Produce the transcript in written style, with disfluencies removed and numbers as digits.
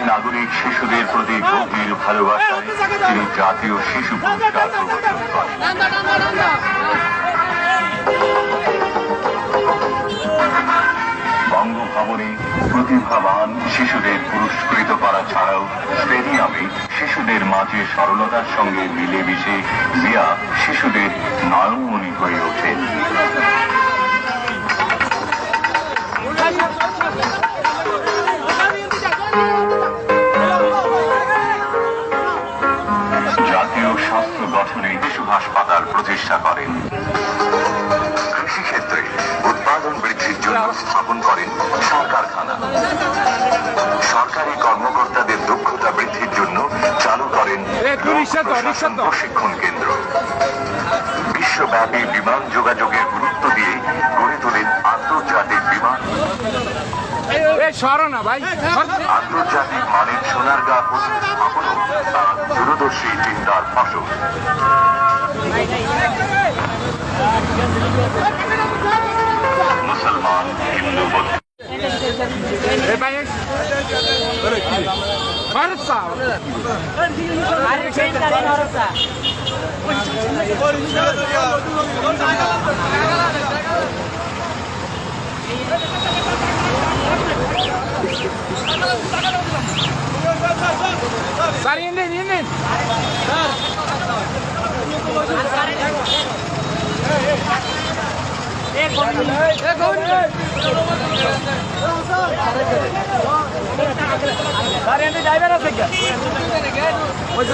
নাগরিক শিশুদের প্রতি গভীর ভালোবাসায় তিনি জাতীয় শিশু পুরস্কার প্রবর্তন করেন। বঙ্গভবনে প্রতিভাবান শিশুদের পুরস্কৃত করা ছাড়াও স্টেডিয়ামে শিশুদের মাঝে সরলতার সঙ্গে মিলেমিশে জিয়া শিশুদের নয়নমণি হয়ে ওঠেন। জাতীয় স্বাস্থ্য গঠনে শিশু হাসপাতাল প্রতিষ্ঠা করেন। কৃষিক্ষেত্রে উৎপাদন বৃদ্ধির জন্য স্থাপন করেন সার কারখানা। সরকারি কর্মকর্তাদের দক্ষতা বৃদ্ধির জন্য চালু করেন প্রশিক্ষণ কেন্দ্র। বিশ্বব্যাপী বিমান যোগাযোগের গুরুত্ব দিয়ে গড়ে তোলেন আন্তর্জাতিক বিমান। আন্তর্জাতিক মানের সোনারগাঁ স্থাপনও তার দূরদর্শী চিন্তার ফসল। মুসলমান, হিন্দু, বৌদ্ধ Sari ini. Sari ini driver আছে কি? ওই